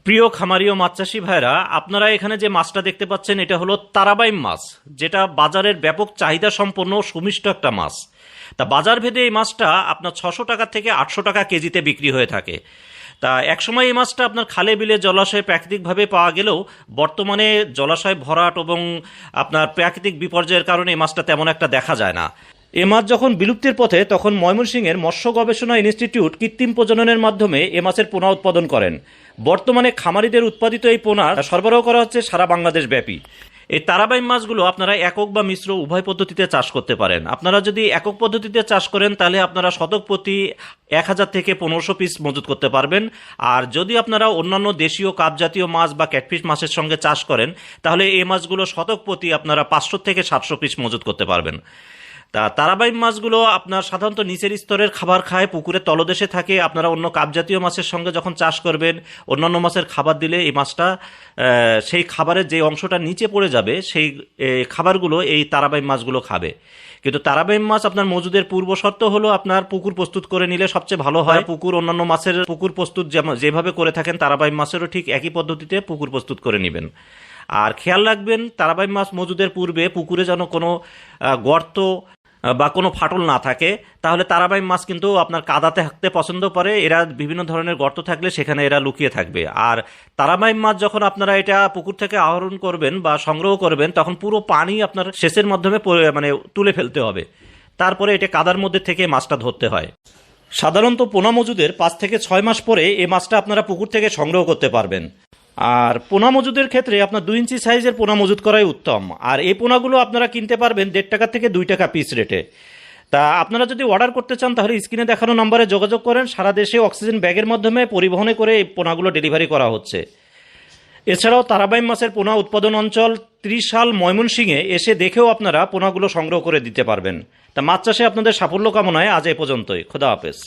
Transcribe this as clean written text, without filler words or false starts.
প্রিয় খামারি ও মাছ চাষি ভাইরা, আপনারা এখানে যে মাছটা দেখতে পাচ্ছেন এটা হলো তারাবাইম মাছ, যেটা বাজারের ব্যাপক চাহিদা সম্পন্ন সুমিষ্ট একটা মাছ। তা বাজার ভেদে এই মাছটা আপনার 600 টাকা থেকে 800 টাকা কেজিতে বিক্রি হয়ে থাকে। তা একসময় এই মাছটা আপনার খালে বিলে জলাশয়ে প্রাকৃতিকভাবে পাওয়া গেলেও বর্তমানে জলাশয় ভরাট এবং আপনার প্রাকৃতিক বিপর্যয়ের কারণে এই মাছটা তেমন একটা দেখা যায় না। এ মাছ যখন বিলুপ্তির পথে তখন ময়মনসিংহের মৎস্য গবেষণা ইনস্টিটিউট কৃত্রিম প্রজননের মাধ্যমে এ মাছের পোনা উৎপাদন করেন। বর্তমানে খামারিদের উৎপাদিত এই পোনা সরবরাহ করা হচ্ছে সারা বাংলাদেশ ব্যাপী। এই তারাবাইম মাছগুলো আপনারা একক বা মিশ্র উভয় পদ্ধতিতে চাষ করতে পারেন। আপনারা যদি একক পদ্ধতিতে চাষ করেন তাহলে আপনারা শতক প্রতি 1000 থেকে 1500 পিস মজুত করতে পারবেন। আর যদি আপনারা অন্যান্য দেশীয় কাপ জাতীয় মাছ বা ক্যাটফিশ মাছের সঙ্গে চাষ করেন তাহলে এই মাছগুলো শতক প্রতি আপনারা 500 থেকে 700 পিস মজুত করতে পারবেন। তা তারাবাইম মাছগুলো আপনার সাধারণত নিচের স্তরের খাবার খায়, পুকুরের তলদেশে থাকে। আপনারা অন্য কাপজাতীয় মাছের সঙ্গে যখন চাষ করবেন, অন্যান্য মাছের খাবার দিলে এই মাছটা সেই খাবারের যে অংশটা নিচে পড়ে যাবে সেই খাবারগুলো এই তারাবাইম মাছগুলো খাবে। কিন্তু তারাবাইম মাছ আপনার মজুদের পূর্ব শর্ত হলো আপনার পুকুর প্রস্তুত করে নিলে সবচেয়ে ভালো হয়। পুকুর অন্যান্য মাছের পুকুর প্রস্তুত যেভাবে করে থাকেন তারাবাইম মাছেরও ঠিক একই পদ্ধতিতে পুকুর প্রস্তুত করে নেবেন। আর খেয়াল রাখবেন তারাবাইম মাছ মজুদের পূর্বে পুকুরে যেন কোনো গর্ত বা কোনো ফাটল না থাকে, তাহলে তারাবাইম মাছ কিন্তু আপনার কাদাতে থাকতে পছন্দ করে। এরা বিভিন্ন ধরনের গর্ত থাকলে সেখানে এরা লুকিয়ে থাকবে। আর তারাবাইম মাছ যখন আপনারা এটা পুকুর থেকে আহরণ করবেন বা সংগ্রহ করবেন তখন পুরো পানি আপনার সেচের মাধ্যমে মানে তুলে ফেলতে হবে, তারপরে এটা কাদার মধ্যে থেকে মাছটা ধরতে হয়। সাধারণত পোনা মজুদের 5 থেকে 6 মাস পরে এই মাছটা আপনারা পুকুর থেকে সংগ্রহ করতে পারবেন। আর পোনা মজুদের ক্ষেত্রে আপনার 2 ইঞ্চি সাইজের পোনা মজুত করাই উত্তম। আর এই পোনাগুলো আপনারা কিনতে পারবেন 1.5 টাকা থেকে 2 টাকা পিস রেটে। তা আপনারা যদি অর্ডার করতে চান তাহলে স্ক্রিনে দেখানো নম্বরে যোগাযোগ করেন। সারা দেশে অক্সিজেন ব্যাগের মাধ্যমে পরিবহনে করে এই পোনাগুলো ডেলিভারি করা হচ্ছে। এছাড়াও তারাবাইম মাছের পোনা উৎপাদন অঞ্চল 30 সাল ময়মনসিংহে এসে দেখেও আপনারা পোনাগুলো সংগ্রহ করে দিতে পারবেন। তা মাছ চাষে আপনাদের সাফল্য কামনায় আজ এ পর্যন্তই। খোদা হাফেজ।